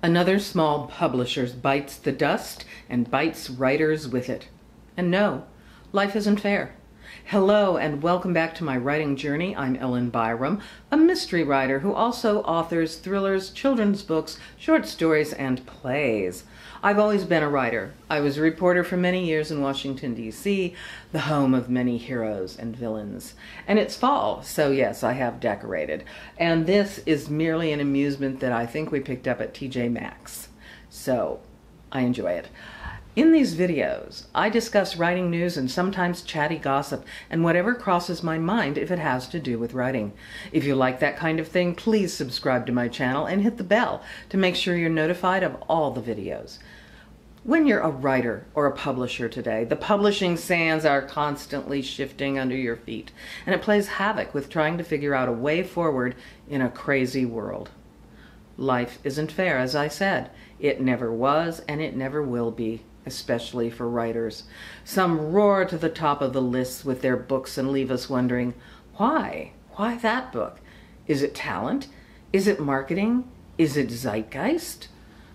Another small publisher bites the dust and bites writers with it. And no, life isn't fair. Hello and welcome back to my writing journey. I'm Ellen Byram, a mystery writer who also authors thrillers, children's books, short stories, and plays. I've always been a writer. I was a reporter for many years in Washington, D.C., the home of many heroes and villains. And it's fall, so yes, I have decorated. And this is merely an amusement that I think we picked up at TJ Maxx. So I enjoy it. In these videos, I discuss writing news and sometimes chatty gossip and whatever crosses my mind if it has to do with writing. If you like that kind of thing, please subscribe to my channel and hit the bell to make sure you're notified of all the videos. When you're a writer or a publisher today, the publishing sands are constantly shifting under your feet, and it plays havoc with trying to figure out a way forward in a crazy world. Life isn't fair, as I said. It never was, and it never will be. Especially for writers. Some roar to the top of the lists with their books and leave us wondering, why? Why that book? Is it talent? Is it marketing? Is it zeitgeist?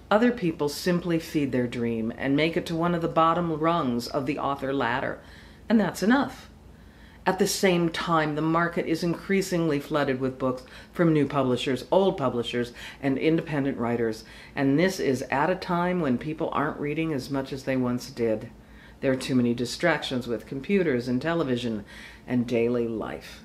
Other people simply feed their dream and make it to one of the bottom rungs of the author ladder, and that's enough. At the same time, the market is increasingly flooded with books from new publishers, old publishers, and independent writers. And this is at a time when people aren't reading as much as they once did. There are too many distractions with computers and television and daily life.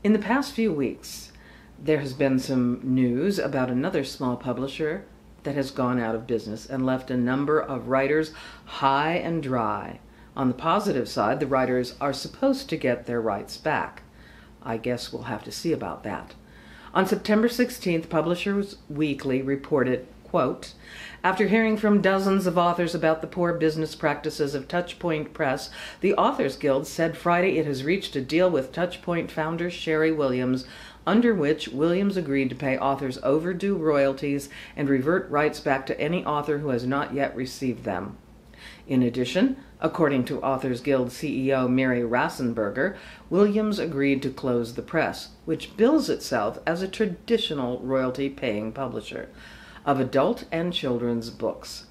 In the past few weeks, there has been some news about another small publisher that has gone out of business and left a number of writers high and dry. On the positive side, the writers are supposed to get their rights back. I guess we'll have to see about that. On September 16th, Publishers Weekly reported, quote, "After hearing from dozens of authors about the poor business practices of TouchPoint Press, the Authors Guild said Friday it has reached a deal with TouchPoint founder Sherry Williams, under which Williams agreed to pay authors overdue royalties and revert rights back to any author who has not yet received them. In addition, according to Authors Guild CEO Mary Rassenberger, Williams agreed to close the press, which bills itself as a traditional royalty-paying publisher of adult and children's books.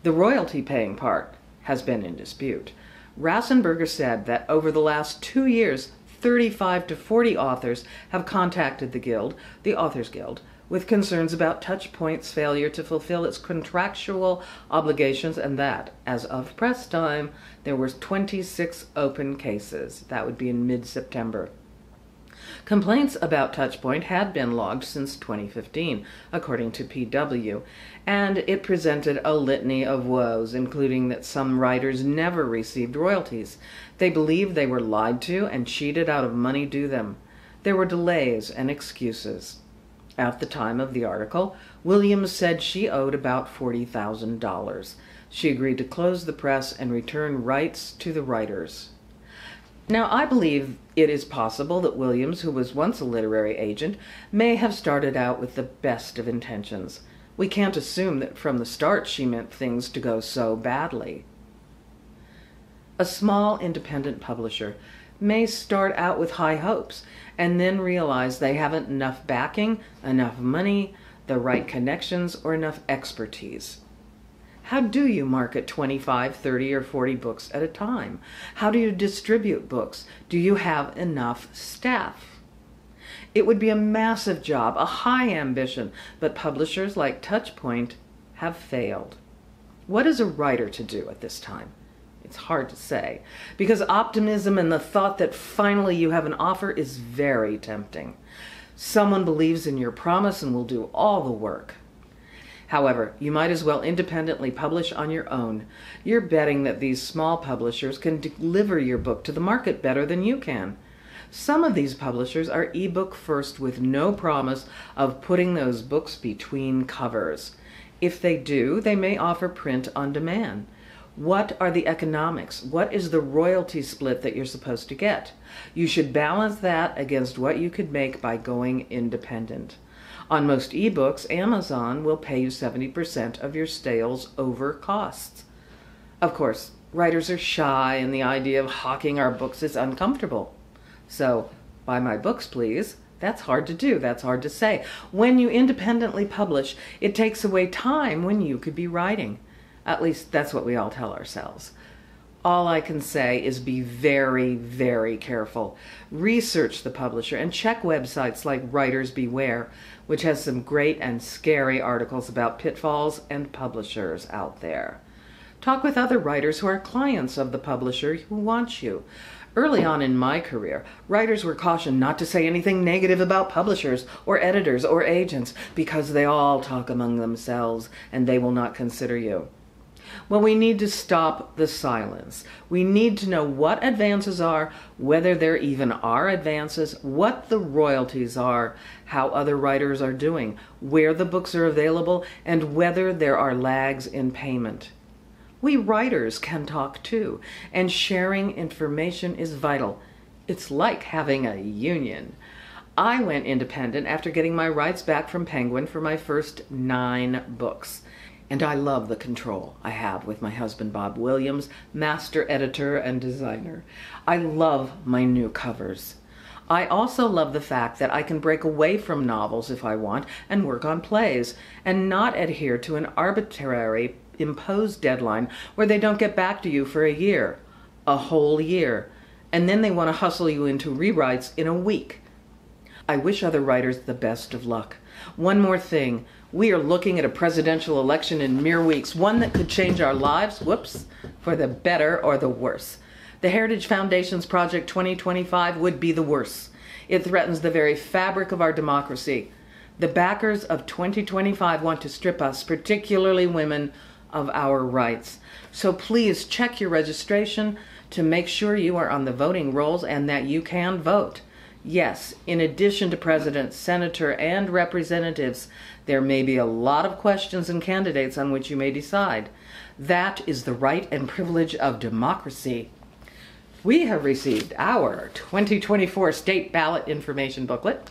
The royalty-paying part has been in dispute. Rassenberger said that over the last 2 years, 35 to 40 authors have contacted the Guild, the Authors Guild, with concerns about TouchPoint's failure to fulfill its contractual obligations, and that, as of press time, there were 26 open cases. That would be in mid-September. Complaints about TouchPoint had been logged since 2015, according to PW, and it presented a litany of woes, including that some writers never received royalties. They believed they were lied to and cheated out of money due them. There were delays and excuses. At the time of the article, Williams said she owed about $40,000. She agreed to close the press and return rights to the writers. Now, I believe it is possible that Williams, who was once a literary agent, may have started out with the best of intentions. We can't assume that from the start she meant things to go so badly. A small independent publisher may start out with high hopes and then realize they haven't enough backing, enough money, the right connections, or enough expertise. How do you market 25, 30, or 40 books at a time? How do you distribute books? Do you have enough staff? It would be a massive job, a high ambition, but publishers like TouchPoint have failed. What is a writer to do at this time? It's hard to say, because optimism and the thought that finally you have an offer is very tempting. Someone believes in your promise and will do all the work. However, you might as well independently publish on your own. You're betting that these small publishers can deliver your book to the market better than you can. Some of these publishers are ebook first with no promise of putting those books between covers. If they do, they may offer print on demand. What are the economics? What is the royalty split that you're supposed to get? You should balance that against what you could make by going independent. On most ebooks, Amazon will pay you 70% of your sales over costs. Of course, writers are shy and the idea of hawking our books is uncomfortable. So, buy my books, please, That's hard to do. That's hard to say. When you independently publish, it takes away time when you could be writing. At least that's what we all tell ourselves. All I can say is be very, very careful. Research the publisher and check websites like Writers Beware, which has some great and scary articles about pitfalls and publishers out there. Talk with other writers who are clients of the publisher who wants you. Early on in my career, writers were cautioned not to say anything negative about publishers or editors or agents because they all talk among themselves and they will not consider you. Well, we need to stop the silence. We need to know what advances are, whether there even are advances, what the royalties are, how other writers are doing, where the books are available, and whether there are lags in payment. We writers can talk too, and sharing information is vital. It's like having a union. I went independent after getting my rights back from Penguin for my first 9 books. And I love the control I have with my husband, Bob Williams, master editor and designer. I love my new covers. I also love the fact that I can break away from novels if I want and work on plays and not adhere to an arbitrary imposed deadline where they don't get back to you for a year, a whole year, and then they want to hustle you into rewrites in a week. I wish other writers the best of luck. One more thing. We are looking at a presidential election in mere weeks, one that could change our lives, whoops, for the better or the worse. The Heritage Foundation's Project 2025 would be the worst. It threatens the very fabric of our democracy. The backers of 2025 want to strip us, particularly women, of our rights. So please check your registration to make sure you are on the voting rolls and that you can vote. Yes, in addition to president, senator, and representatives, there may be a lot of questions and candidates on which you may decide. That is the right and privilege of democracy. We have received our 2024 state ballot information booklet,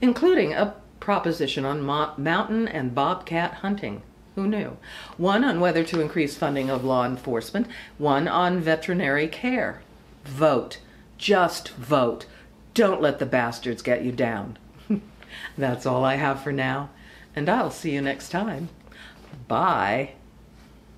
including a proposition on mountain and bobcat hunting. Who knew? One on whether to increase funding of law enforcement, one on veterinary care. Vote. Just vote. Don't let the bastards get you down. That's all I have for now, and I'll see you next time. Bye.